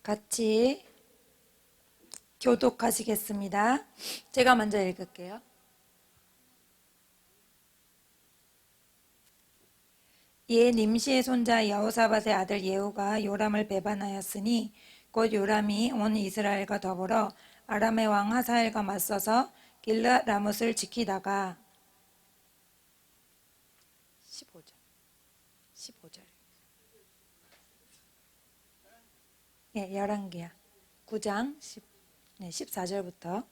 같이 교독하시겠습니다. 제가 먼저 읽을게요. 이에 nim시의 손자 여호사밧의 아들 예후가 요람을 배반하였으니 곧 요람이 온 이스라엘과 더불어 아람의 왕 하사엘과 맞서서 길르앗 라못을 지키다가 15절 예, 11개야. 9장 14절부터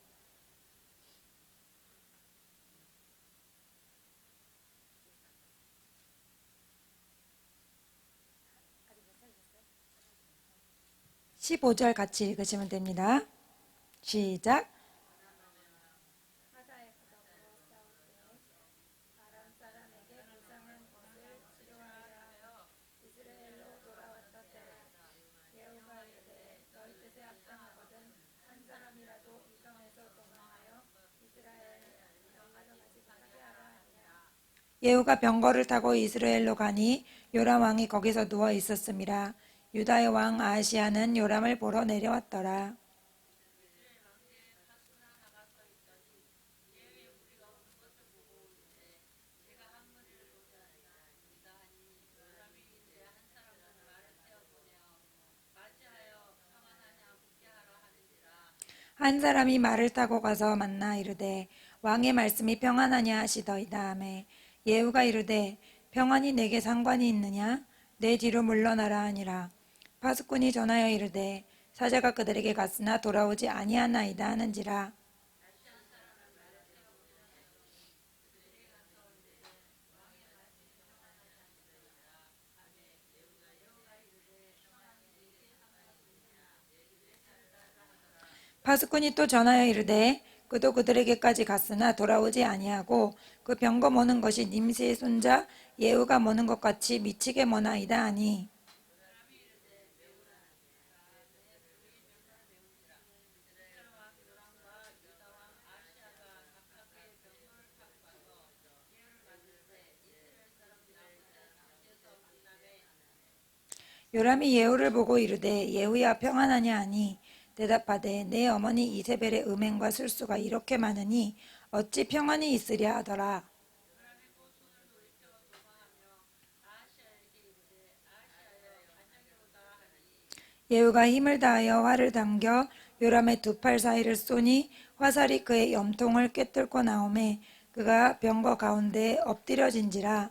15절 같이 읽으시면 됩니다. 시작. 예후가 병거를 타고 이스라엘로 가니 요람 왕이 거기서 누워 있었음이라. 유다의 왕 아하시야는 요람을 보러 내려왔더라. 한 사람이 말을 타고 가서 만나 이르되 왕의 말씀이 평안하냐 하시더이다 하매 예후가 이르되 평안이 내게 상관이 있느냐 내 뒤로 물러나라 하니라. 파수꾼이 전하여 이르되 사자가 그들에게 갔으나 돌아오지 아니하나이다 하는지라. 파수꾼이 또 전하여 이르되 그도 그들에게까지 갔으나 돌아오지 아니하고 그 병거 모는 것이 nim시의 손자 예후가 모는 것 같이 미치게 모나이다 하니 요람이 예후를 보고 이르되 예후야 평안하냐 하니 대답하되 내 어머니 이세벨의 음행과 술수가 이렇게 많으니 어찌 평안이 있으랴 하더라. 예후가 힘을 다하여 활을 당겨 요람의 두 팔 사이를 쏘니 화살이 그의 염통을 꿰뚫고 나오매 그가 병거 가운데 엎드려진지라.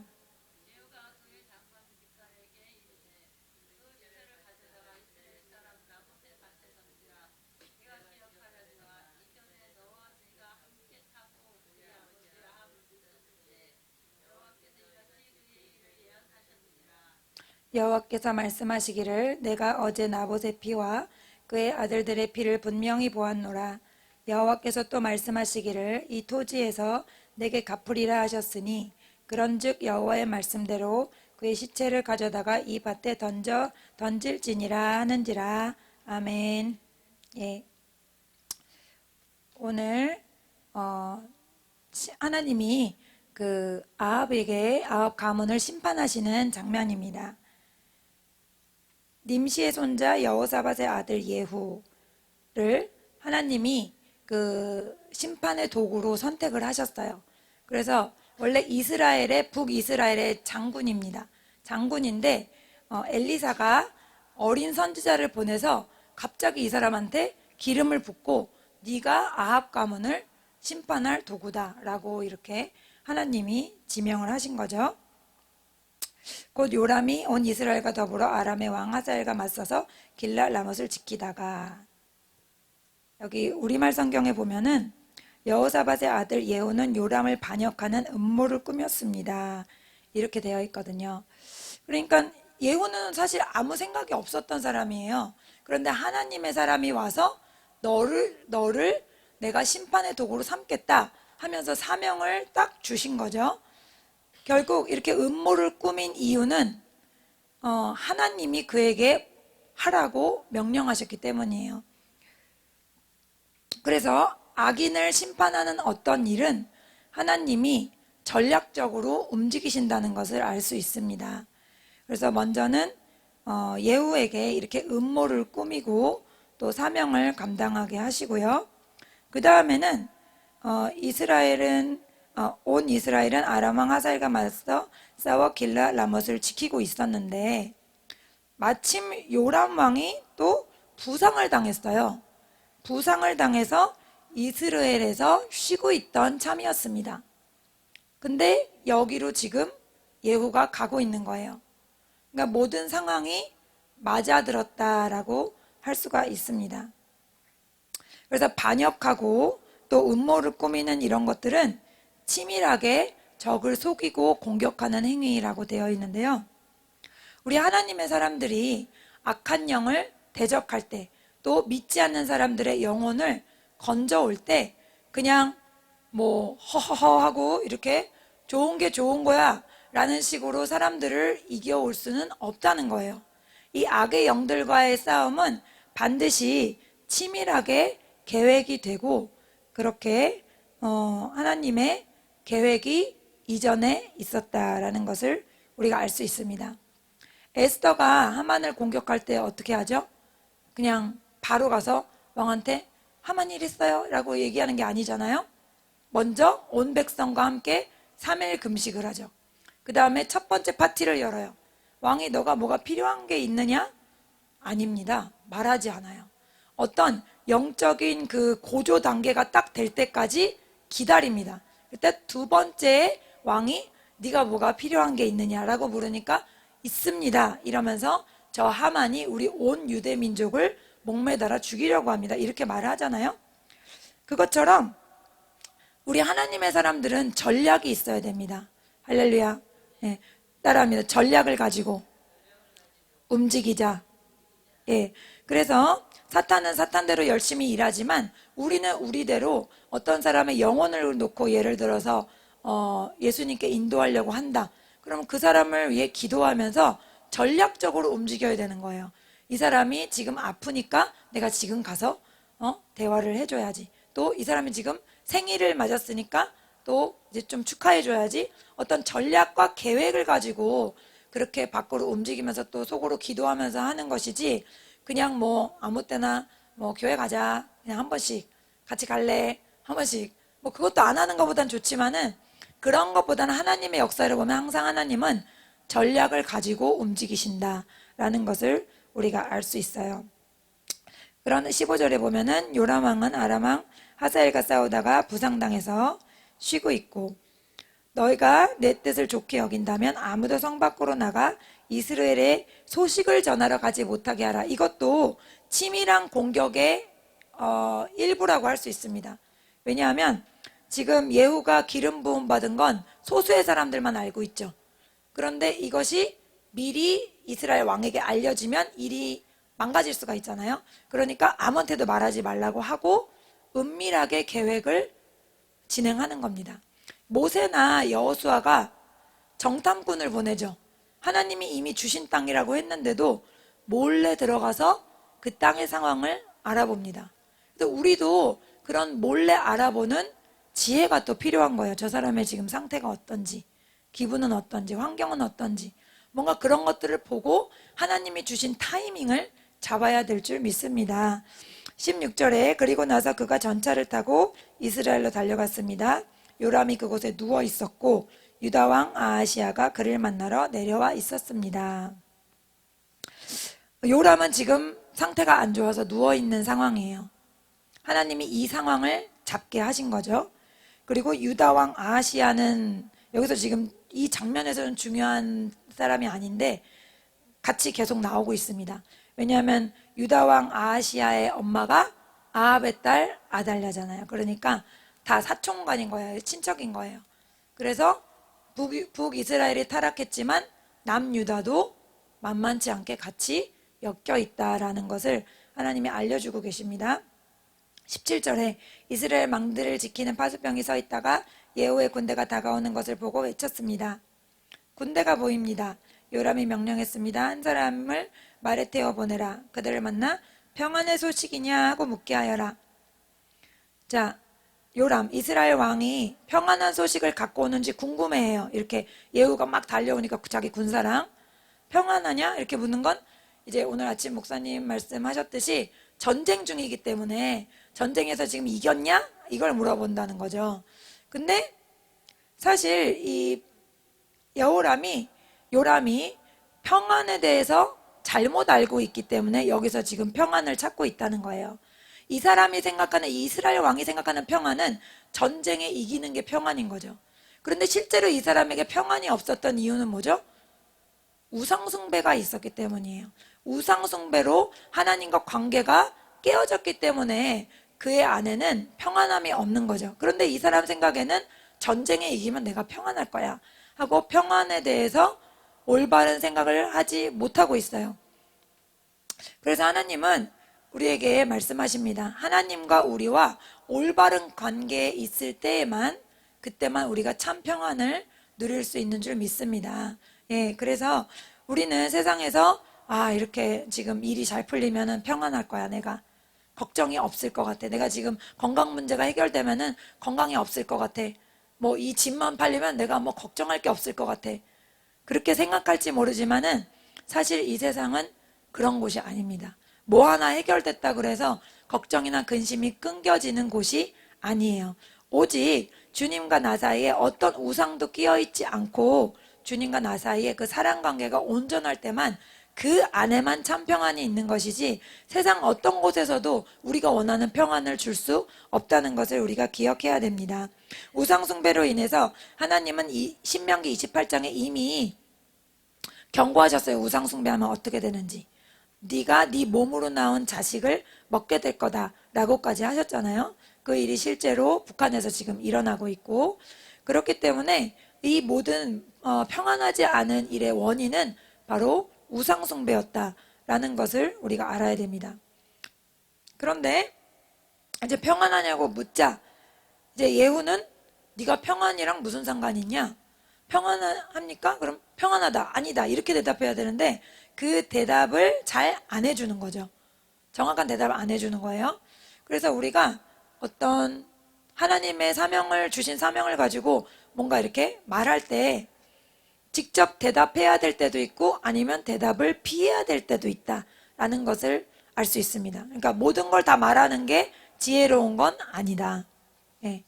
여호와께서 말씀하시기를 내가 어제 나봇의 피와 그의 아들들의 피를 분명히 보았노라. 여호와께서 또 말씀하시기를 이 토지에서 내게 갚으리라 하셨으니 그런즉 여호와의 말씀대로 그의 시체를 가져다가 이 밭에 던질지니라 하는지라. 아멘. 예. 오늘 하나님이 그 아합에게 아합 가문을 심판하시는 장면입니다. nim시의 손자 여호사밧의 아들 예후를 하나님이 그 심판의 도구로 선택을 하셨어요. 그래서 원래 이스라엘의 북이스라엘의 장군입니다. 장군인데 엘리사가 어린 선지자를 보내서 갑자기 이 사람한테 기름을 붓고 네가 아합 가문을 심판할 도구다라고 이렇게 하나님이 지명을 하신 거죠. 곧 요람이 온 이스라엘과 더불어 아람의 왕 하사엘과 맞서서 길르앗 라못을 지키다가 여기 우리말 성경에 보면은 여호사밧의 아들 예후는 요람을 반역하는 음모를 꾸몄습니다. 이렇게 되어 있거든요. 그러니까 예후는 사실 아무 생각이 없었던 사람이에요. 그런데 하나님의 사람이 와서 너를 내가 심판의 도구로 삼겠다 하면서 사명을 딱 주신 거죠. 결국 이렇게 음모를 꾸민 이유는 하나님이 그에게 하라고 명령하셨기 때문이에요. 그래서 악인을 심판하는 어떤 일은 하나님이 전략적으로 움직이신다는 것을 알 수 있습니다. 그래서 먼저는 예후에게 이렇게 음모를 꾸미고 또 사명을 감당하게 하시고요. 그 다음에는 온 이스라엘은 아람 왕 하사엘과 맞서 싸워 길라 라못을 지키고 있었는데 마침 요람 왕이 또 부상을 당했어요. 부상을 당해서 이스라엘에서 쉬고 있던 참이었습니다. 근데 여기로 지금 예후가 가고 있는 거예요. 그러니까 모든 상황이 맞아들었다라고 할 수가 있습니다. 그래서 반역하고 또 음모를 꾸미는 이런 것들은 치밀하게 적을 속이고 공격하는 행위라고 되어 있는데요. 우리 하나님의 사람들이 악한 영을 대적할 때, 또 믿지 않는 사람들의 영혼을 건져올 때 그냥 뭐 허허허 하고 이렇게 좋은 게 좋은 거야 라는 식으로 사람들을 이겨올 수는 없다는 거예요. 이 악의 영들과의 싸움은 반드시 치밀하게 계획이 되고 그렇게 하나님의 계획이 이전에 있었다라는 것을 우리가 알 수 있습니다. 에스더가 하만을 공격할 때 어떻게 하죠? 그냥 바로 가서 왕한테 하만이 이랬어요 라고 얘기하는 게 아니잖아요. 먼저 온 백성과 함께 3일 금식을 하죠. 그 다음에 첫 번째 파티를 열어요. 왕이 너가 뭐가 필요한 게 있느냐? 아닙니다. 말하지 않아요. 어떤 영적인 그 고조 단계가 딱 될 때까지 기다립니다. 그때 두 번째 왕이 네가 뭐가 필요한 게 있느냐라고 물으니까 있습니다. 이러면서 저 하만이 우리 온 유대 민족을 목매달아 죽이려고 합니다. 이렇게 말을 하잖아요. 그것처럼 우리 하나님의 사람들은 전략이 있어야 됩니다. 할렐루야. 예, 따라합니다. 전략을 가지고 움직이자. 예, 그래서 사탄은 사탄대로 열심히 일하지만 우리는 우리대로 어떤 사람의 영혼을 놓고 예를 들어서 예수님께 인도하려고 한다. 그러면 그 사람을 위해 기도하면서 전략적으로 움직여야 되는 거예요. 이 사람이 지금 아프니까 내가 지금 가서 대화를 해줘야지. 또 이 사람이 지금 생일을 맞았으니까 또 이제 좀 축하해줘야지. 어떤 전략과 계획을 가지고 그렇게 밖으로 움직이면서 또 속으로 기도하면서 하는 것이지 그냥 뭐 아무 때나 뭐 교회 가자 그냥 한 번씩 같이 갈래 한 번씩 뭐 그것도 안 하는 것보단 좋지만은 그런 것보다는 하나님의 역사를 보면 항상 하나님은 전략을 가지고 움직이신다라는 것을 우리가 알 수 있어요. 그런 15절에 보면은 요람 왕은 아람 왕 하사엘과 싸우다가 부상당해서 쉬고 있고 너희가 내 뜻을 좋게 여긴다면 아무도 성 밖으로 나가 이스라엘의 소식을 전하러 가지 못하게 하라. 이것도 치밀한 공격의 일부라고 할 수 있습니다. 왜냐하면 지금 예후가 기름 부음 받은 건 소수의 사람들만 알고 있죠. 그런데 이것이 미리 이스라엘 왕에게 알려지면 일이 망가질 수가 있잖아요. 그러니까 아무한테도 말하지 말라고 하고 은밀하게 계획을 진행하는 겁니다. 모세나 여호수아가 정탐꾼을 보내죠. 하나님이 이미 주신 땅이라고 했는데도 몰래 들어가서 그 땅의 상황을 알아봅니다. 그래서 우리도 그런 몰래 알아보는 지혜가 또 필요한 거예요. 저 사람의 지금 상태가 어떤지, 기분은 어떤지, 환경은 어떤지 뭔가 그런 것들을 보고 하나님이 주신 타이밍을 잡아야 될 줄 믿습니다. 16절에 그리고 나서 그가 전차를 타고 이스라엘로 달려갔습니다. 요람이 그곳에 누워 있었고 유다 왕 아하시아가 그를 만나러 내려와 있었습니다. 요람은 지금 상태가 안 좋아서 누워 있는 상황이에요. 하나님이 이 상황을 잡게 하신 거죠. 그리고 유다 왕 아하시아는 여기서 지금 이 장면에서는 중요한 사람이 아닌데 같이 계속 나오고 있습니다. 왜냐하면 유다 왕 아하시아의 엄마가 아합의 딸 아달랴잖아요. 그러니까 다 사촌간인 거예요. 친척인 거예요. 그래서 북이스라엘이 타락했지만 남유다도 만만치 않게 같이 엮여 있다라는 것을 하나님이 알려주고 계십니다. 17절에 이스라엘 망들을 지키는 파수병이 서 있다가 예후의 군대가 다가오는 것을 보고 외쳤습니다. 군대가 보입니다. 요람이 명령했습니다. 한 사람을 말에 태워 보내라. 그들을 만나 평안의 소식이냐 하고 묻게 하여라. 자, 요람 이스라엘 왕이 평안한 소식을 갖고 오는지 궁금해해요. 이렇게 예후가 막 달려오니까 자기 군사랑 평안하냐 이렇게 묻는 건 이제 오늘 아침 목사님 말씀하셨듯이 전쟁 중이기 때문에 전쟁에서 지금 이겼냐? 이걸 물어본다는 거죠. 근데 사실 이 요람이 평안에 대해서 잘못 알고 있기 때문에 여기서 지금 평안을 찾고 있다는 거예요. 이 사람이 생각하는, 이 이스라엘 왕이 생각하는 평안은 전쟁에 이기는 게 평안인 거죠. 그런데 실제로 이 사람에게 평안이 없었던 이유는 뭐죠? 우상숭배가 있었기 때문이에요. 우상숭배로 하나님과 관계가 깨어졌기 때문에 그의 안에는 평안함이 없는 거죠. 그런데 이 사람 생각에는 전쟁에 이기면 내가 평안할 거야 하고 평안에 대해서 올바른 생각을 하지 못하고 있어요. 그래서 하나님은 우리에게 말씀하십니다. 하나님과 우리와 올바른 관계에 있을 때에만, 그때만 우리가 참 평안을 누릴 수 있는 줄 믿습니다. 예, 그래서 우리는 세상에서 이렇게 지금 일이 잘 풀리면은 평안할 거야. 내가 걱정이 없을 것 같아. 내가 지금 건강 문제가 해결되면은 건강이 없을 것 같아. 뭐 이 집만 팔리면 내가 뭐 걱정할 게 없을 것 같아. 그렇게 생각할지 모르지만은 사실 이 세상은 그런 곳이 아닙니다. 뭐 하나 해결됐다 그래서 걱정이나 근심이 끊겨지는 곳이 아니에요. 오직 주님과 나 사이에 어떤 우상도 끼어 있지 않고 주님과 나 사이에 그 사랑 관계가 온전할 때만 그 안에만 참 평안이 있는 것이지 세상 어떤 곳에서도 우리가 원하는 평안을 줄 수 없다는 것을 우리가 기억해야 됩니다. 우상 숭배로 인해서 하나님은 이 신명기 28장에 이미 경고하셨어요. 우상 숭배하면 어떻게 되는지. 네가 네 몸으로 낳은 자식을 먹게 될 거다라고까지 하셨잖아요. 그 일이 실제로 북한에서 지금 일어나고 있고, 그렇기 때문에 이 모든 평안하지 않은 일의 원인은 바로 우상 숭배였다라는 것을 우리가 알아야 됩니다. 그런데 이제 평안하냐고 묻자, 이제 예후는 네가 평안이랑 무슨 상관이 있냐? 평안합니까? 그럼 평안하다, 아니다 이렇게 대답해야 되는데 그 대답을 잘 안 해주는 거죠. 정확한 대답을 안 해주는 거예요. 그래서 우리가 어떤 하나님의 주신 사명을 가지고 뭔가 이렇게 말할 때 직접 대답해야 될 때도 있고 아니면 대답을 피해야 될 때도 있다라는 것을 알 수 있습니다. 그러니까 모든 걸 다 말하는 게 지혜로운 건 아니다. 예.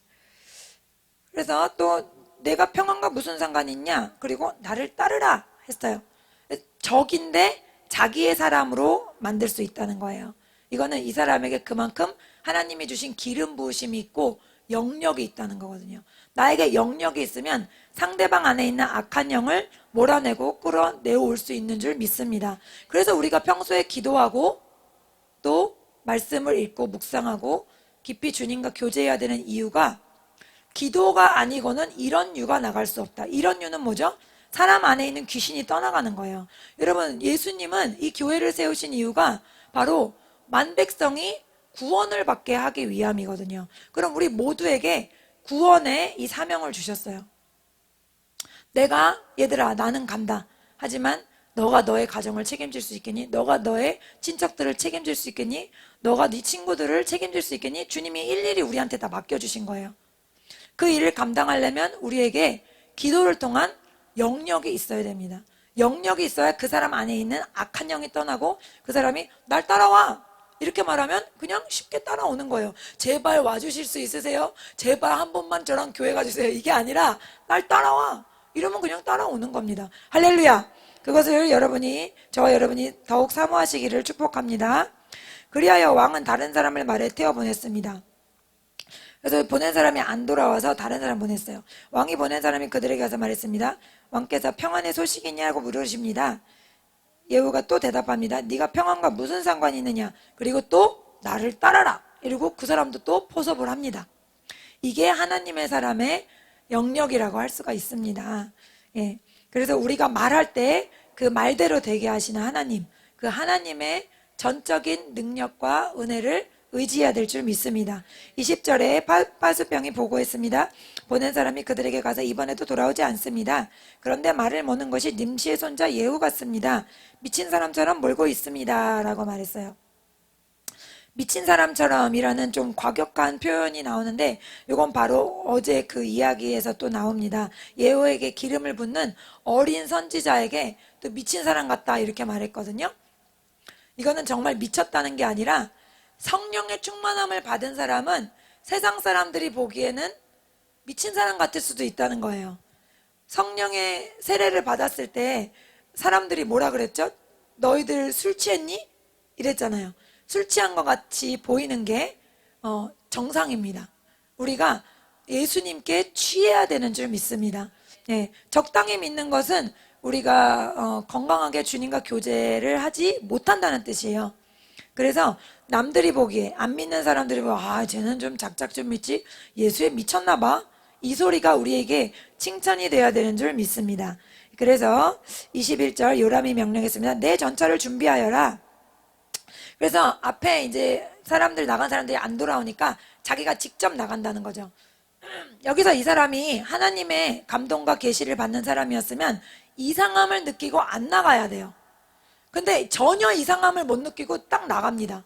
그래서 또 내가 평안과 무슨 상관이 있냐? 그리고 나를 따르라 했어요. 적인데 자기의 사람으로 만들 수 있다는 거예요. 이거는 이 사람에게 그만큼 하나님이 주신 기름 부으심이 있고 영역이 있다는 거거든요. 나에게 영역이 있으면 상대방 안에 있는 악한 영을 몰아내고 끌어내올 수 있는 줄 믿습니다. 그래서 우리가 평소에 기도하고 또 말씀을 읽고 묵상하고 깊이 주님과 교제해야 되는 이유가 기도가 아니고는 이런 유가 나갈 수 없다. 이런 유는 뭐죠? 사람 안에 있는 귀신이 떠나가는 거예요. 여러분, 예수님은 이 교회를 세우신 이유가 바로 만백성이 구원을 받게 하기 위함이거든요. 그럼 우리 모두에게 구원의 이 사명을 주셨어요. 얘들아 나는 간다. 하지만 너가 너의 가정을 책임질 수 있겠니? 너가 너의 친척들을 책임질 수 있겠니? 너가 네 친구들을 책임질 수 있겠니? 주님이 일일이 우리한테 다 맡겨주신 거예요. 그 일을 감당하려면 우리에게 기도를 통한 영역이 있어야 됩니다. 영역이 있어야 그 사람 안에 있는 악한 영이 떠나고 그 사람이 날 따라와 이렇게 말하면 그냥 쉽게 따라오는 거예요. 제발 와주실 수 있으세요? 제발 한 번만 저랑 교회 가주세요. 이게 아니라 날 따라와 이러면 그냥 따라오는 겁니다. 할렐루야. 그것을 저와 여러분이 더욱 사모하시기를 축복합니다. 그리하여 왕은 다른 사람을 말에 태워 보냈습니다. 그래서 보낸 사람이 안 돌아와서 다른 사람 보냈어요. 왕이 보낸 사람이 그들에게 가서 말했습니다. 왕께서 평안의 소식이 있냐고 물으십니다. 예후가 또 대답합니다. 네가 평안과 무슨 상관이 있느냐? 그리고 또 나를 따라라. 이러고 그 사람도 또 포섭을 합니다. 이게 하나님의 사람의 영역이라고 할 수가 있습니다. 예. 그래서 우리가 말할 때 그 말대로 되게 하시는 하나님, 그 하나님의 전적인 능력과 은혜를 의지해야 될 줄 믿습니다. 20절에 파수병이 보고했습니다. 보낸 사람이 그들에게 가서 이번에도 돌아오지 않습니다. 그런데 말을 모는 것이 nim시의 손자 예후 같습니다. 미친 사람처럼 몰고 있습니다. 라고 말했어요. 미친 사람처럼이라는 좀 과격한 표현이 나오는데 이건 바로 어제 그 이야기에서 또 나옵니다. 예후에게 기름을 붓는 어린 선지자에게 또 미친 사람 같다 이렇게 말했거든요. 이거는 정말 미쳤다는 게 아니라 성령의 충만함을 받은 사람은 세상 사람들이 보기에는 미친 사람 같을 수도 있다는 거예요. 성령의 세례를 받았을 때 사람들이 뭐라 그랬죠? 너희들 술 취했니? 이랬잖아요. 술 취한 것 같이 보이는 게 정상입니다. 우리가 예수님께 취해야 되는 줄 믿습니다. 예, 적당히 믿는 것은 우리가 건강하게 주님과 교제를 하지 못한다는 뜻이에요. 그래서 남들이 보기에 안 믿는 사람들이 보기에 쟤는 좀 작작 좀 믿지, 예수에 미쳤나 봐, 이 소리가 우리에게 칭찬이 돼야 되는 줄 믿습니다. 그래서 21절 요람이 명령했습니다. 내 전차를 준비하여라. 그래서 앞에 이제 나간 사람들이 안 돌아오니까 자기가 직접 나간다는 거죠. 여기서 이 사람이 하나님의 감동과 계시를 받는 사람이었으면 이상함을 느끼고 안 나가야 돼요. 근데 전혀 이상함을 못 느끼고 딱 나갑니다.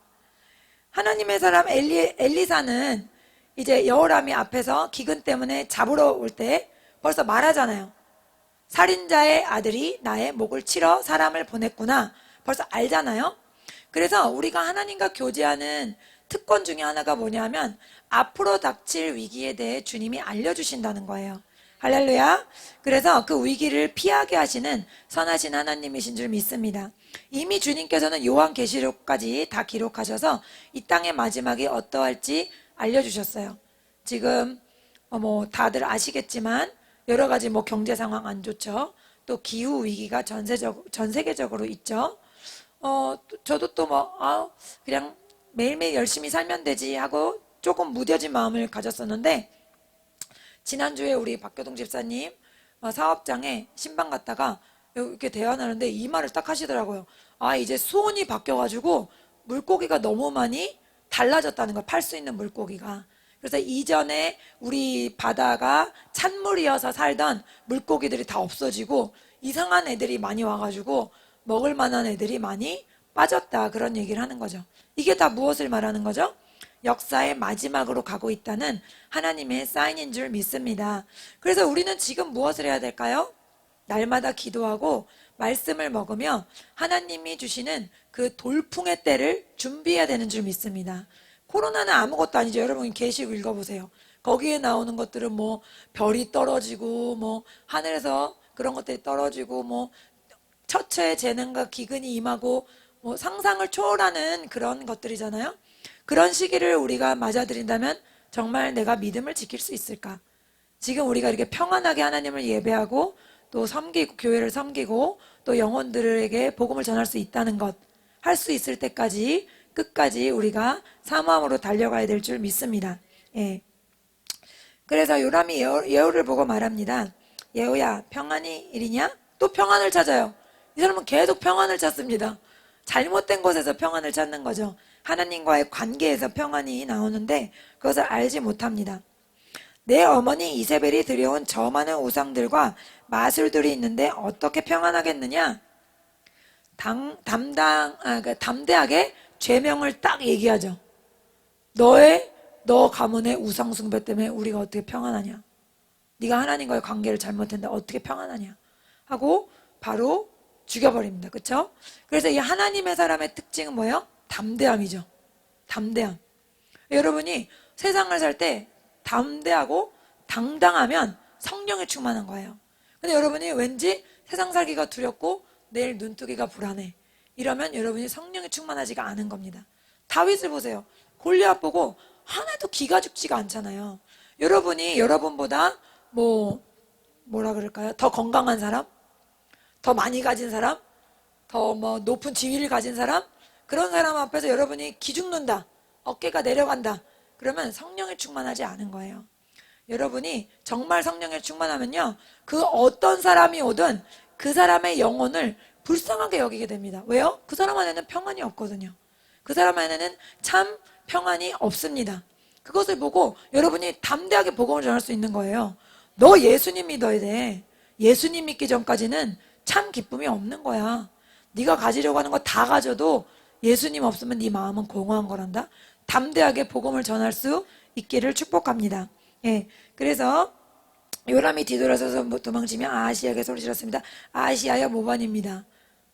하나님의 사람 엘리사는 이제 여호람이 앞에서 기근 때문에 잡으러 올 때 벌써 말하잖아요. 살인자의 아들이 나의 목을 치러 사람을 보냈구나. 벌써 알잖아요. 그래서 우리가 하나님과 교제하는 특권 중에 하나가 뭐냐면 앞으로 닥칠 위기에 대해 주님이 알려주신다는 거예요. 할렐루야. 그래서 그 위기를 피하게 하시는 선하신 하나님이신 줄 믿습니다. 이미 주님께서는 요한계시록까지 다 기록하셔서 이 땅의 마지막이 어떠할지 알려주셨어요. 지금 다들 아시겠지만 여러 가지 경제 상황 안 좋죠. 또 기후 위기가 전 세계적으로 있죠. 저도 또 그냥 매일매일 열심히 살면 되지 하고 조금 무뎌진 마음을 가졌었는데, 지난주에 우리 박교동 집사님 사업장에 신방 갔다가 이렇게 대화 나누는데 이 말을 딱 하시더라고요. 이제 수온이 바뀌어가지고 물고기가 너무 많이 달라졌다는 거, 팔 수 있는 물고기가. 그래서 이전에 우리 바다가 찬물이어서 살던 물고기들이 다 없어지고 이상한 애들이 많이 와가지고 먹을 만한 애들이 많이 빠졌다, 그런 얘기를 하는 거죠. 이게 다 무엇을 말하는 거죠? 역사의 마지막으로 가고 있다는 하나님의 사인인 줄 믿습니다. 그래서 우리는 지금 무엇을 해야 될까요? 날마다 기도하고 말씀을 먹으며 하나님이 주시는 그 돌풍의 때를 준비해야 되는 줄 믿습니다. 코로나는 아무것도 아니죠. 여러분 계시록 읽어보세요. 거기에 나오는 것들은 별이 떨어지고 하늘에서 그런 것들이 떨어지고 처처의 재난과 기근이 임하고 상상을 초월하는 그런 것들이잖아요. 그런 시기를 우리가 맞아들인다면 정말 내가 믿음을 지킬 수 있을까? 지금 우리가 이렇게 평안하게 하나님을 예배하고 또 섬기고 교회를 섬기고 또 영혼들에게 복음을 전할 수 있다는 것, 할 수 있을 때까지 끝까지 우리가 사모함으로 달려가야 될 줄 믿습니다. 예. 그래서 요람이 예후를 보고 말합니다. 예후야, 평안이 이리냐? 또 평안을 찾아요. 이 사람은 계속 평안을 찾습니다. 잘못된 곳에서 평안을 찾는 거죠. 하나님과의 관계에서 평안이 나오는데 그것을 알지 못합니다. 내 어머니 이세벨이 들여온 저 많은 우상들과 마술들이 있는데 어떻게 평안하겠느냐? 담대하게 죄명을 딱 얘기하죠. 너 가문의 우상 숭배 때문에 우리가 어떻게 평안하냐? 네가 하나님과의 관계를 잘못했는데 어떻게 평안하냐? 하고 바로 죽여버립니다. 그렇죠? 그래서 이 하나님의 사람의 특징은 뭐예요? 담대함이죠. 담대함. 여러분이 세상을 살 때 담대하고 당당하면 성령에 충만한 거예요. 근데 여러분이 왠지 세상 살기가 두렵고 내일 눈뜨기가 불안해, 이러면 여러분이 성령에 충만하지가 않은 겁니다. 다윗을 보세요. 골리앗 보고 하나도 기가 죽지가 않잖아요. 여러분이 여러분보다 뭐라 그럴까요? 더 건강한 사람? 더 많이 가진 사람? 더 높은 지위를 가진 사람? 그런 사람 앞에서 여러분이 기죽는다, 어깨가 내려간다, 그러면 성령에 충만하지 않은 거예요. 여러분이 정말 성령에 충만하면요, 그 어떤 사람이 오든 그 사람의 영혼을 불쌍하게 여기게 됩니다. 왜요? 그 사람 안에는 평안이 없거든요. 그 사람 안에는 참 평안이 없습니다. 그것을 보고 여러분이 담대하게 복음을 전할 수 있는 거예요. 너 예수님 믿어야 돼. 예수님 믿기 전까지는 참 기쁨이 없는 거야. 네가 가지려고 하는 거 다 가져도 예수님 없으면 네 마음은 공허한 거란다. 담대하게 복음을 전할 수 있기를 축복합니다. 예, 그래서 요람이 뒤돌아서서 도망치며 아하시야에게 소리 질렀습니다. 아하시야여 모반입니다.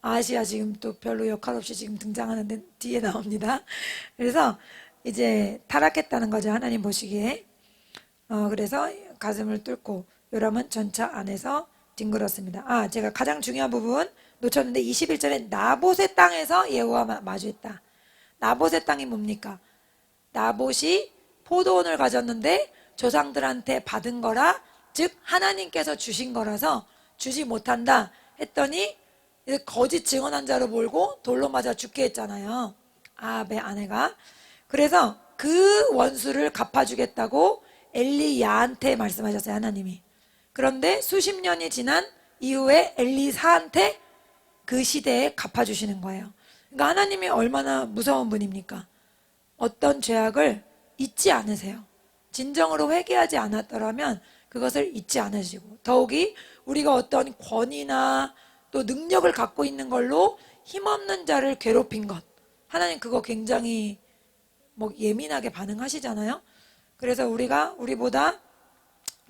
아시아 지금 또 별로 역할 없이 지금 등장하는데 뒤에 나옵니다. 그래서 이제 타락했다는 거죠. 하나님 보시기에. 그래서 가슴을 뚫고 요람은 전차 안에서 뒹굴었습니다. 제가 가장 중요한 부분 놓쳤는데 21절에 나봇의 땅에서 예후와 마주했다. 나봇의 땅이 뭡니까? 나봇이 포도원을 가졌는데 조상들한테 받은 거라, 즉 하나님께서 주신 거라서 주지 못한다 했더니 거짓 증언한 자로 몰고 돌로 맞아 죽게 했잖아요. 아합의 아내가. 그래서 그 원수를 갚아주겠다고 엘리야한테 말씀하셨어요, 하나님이. 그런데 수십 년이 지난 이후에 엘리사한테 그 시대에 갚아주시는 거예요. 그러니까 하나님이 얼마나 무서운 분입니까? 어떤 죄악을 잊지 않으세요. 진정으로 회개하지 않았더라면 그것을 잊지 않으시고, 더욱이 우리가 어떤 권위나 또 능력을 갖고 있는 걸로 힘없는 자를 괴롭힌 것, 하나님 그거 굉장히 예민하게 반응하시잖아요. 그래서 우리보다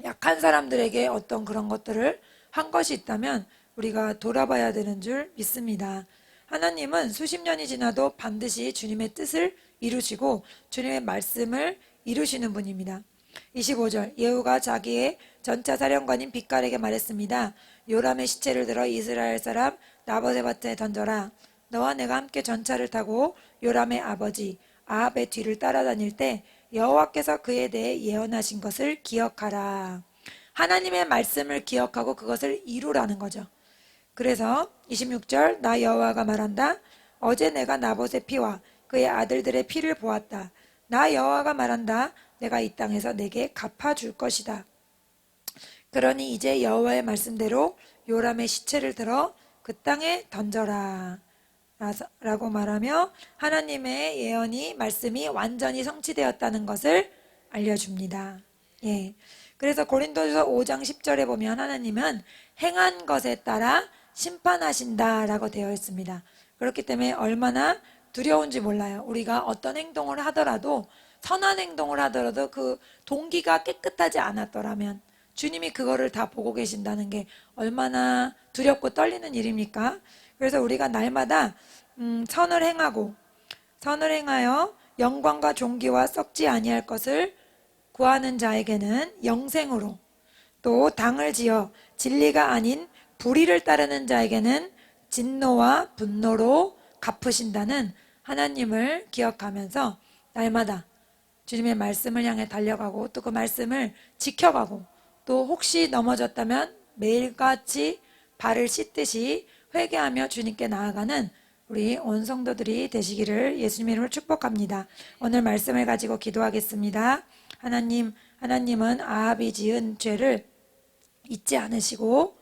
약한 사람들에게 어떤 그런 것들을 한 것이 있다면 우리가 돌아봐야 되는 줄 믿습니다. 하나님은 수십 년이 지나도 반드시 주님의 뜻을 이루시고 주님의 말씀을 이루시는 분입니다. 25절, 예후가 자기의 전차 사령관인 빅갈에게 말했습니다. 요람의 시체를 들어 이스라엘 사람 나봇의 밭에 던져라. 너와 내가 함께 전차를 타고 요람의 아버지 아합의 뒤를 따라다닐 때 여호와께서 그에 대해 예언하신 것을 기억하라. 하나님의 말씀을 기억하고 그것을 이루라는 거죠. 그래서 26절, 나 여호와가 말한다. 어제 내가 나봇의 피와 그의 아들들의 피를 보았다. 나 여호와가 말한다. 내가 이 땅에서 내게 갚아줄 것이다. 그러니 이제 여호와의 말씀대로 요람의 시체를 들어 그 땅에 던져라 라고 말하며 하나님의 예언이, 말씀이 완전히 성취되었다는 것을 알려줍니다. 그래서 고린도서 5장 10절에 보면 하나님은 행한 것에 따라 심판하신다 라고 되어 있습니다. 그렇기 때문에 얼마나 두려운지 몰라요. 우리가 어떤 행동을 하더라도, 선한 행동을 하더라도 그 동기가 깨끗하지 않았더라면 주님이 그거를 다 보고 계신다는 게 얼마나 두렵고 떨리는 일입니까? 그래서 우리가 날마다 선을 행하여 영광과 존귀와 썩지 아니할 것을 구하는 자에게는 영생으로, 또 당을 지어 진리가 아닌 불의를 따르는 자에게는 진노와 분노로 갚으신다는 하나님을 기억하면서 날마다 주님의 말씀을 향해 달려가고 또 그 말씀을 지켜가고, 또 혹시 넘어졌다면 매일같이 발을 씻듯이 회개하며 주님께 나아가는 우리 온 성도들이 되시기를 예수님 이름으로 축복합니다. 오늘 말씀을 가지고 기도하겠습니다. 하나님은 아합이 지은 죄를 잊지 않으시고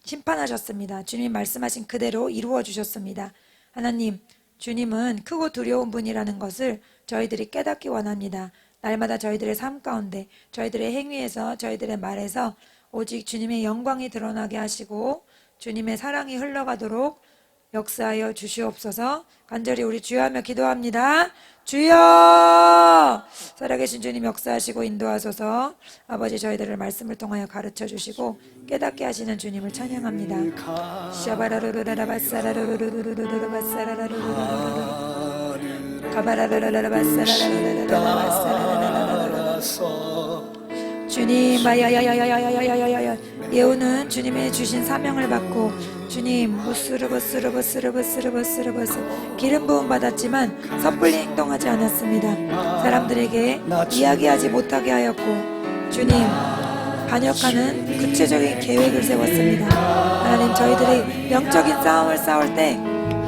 심판하셨습니다. 주님이 말씀하신 그대로 이루어 주셨습니다. 하나님, 주님은 크고 두려운 분이라는 것을 저희들이 깨닫기 원합니다. 날마다 저희들의 삶 가운데, 저희들의 행위에서, 저희들의 말에서 오직 주님의 영광이 드러나게 하시고 주님의 사랑이 흘러가도록 역사하여 주시옵소서. 간절히 우리 주여 하며 기도합니다. 주여! 살아계신 주님 역사하시고 인도하소서. 아버지, 저희들을 말씀을 통하여 가르쳐 주시고 깨닫게 하시는 주님을 찬양합니다. 샤바라루루라바사라루루루루루바사라루루루루루 주님, 예후는 주님의 주신 사명을 받고 주님 무스르버스르버스르버스르버스르버스 기름 부음 받았지만 섣불리 행동하지 않았습니다. 사람들에게 이야기하지 못하게 하였고 주님 반역하는 구체적인 계획을 세웠습니다. 하나님, 저희들이 영적인 싸움을 싸울 때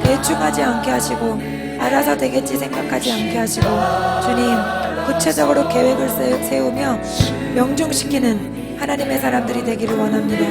대충하지 않게 하시고 알아서 되겠지 생각하지 않게 하시고 주님 구체적으로 계획을 세우며 명중시키는 하나님의 사람들이 되기를 원합니다.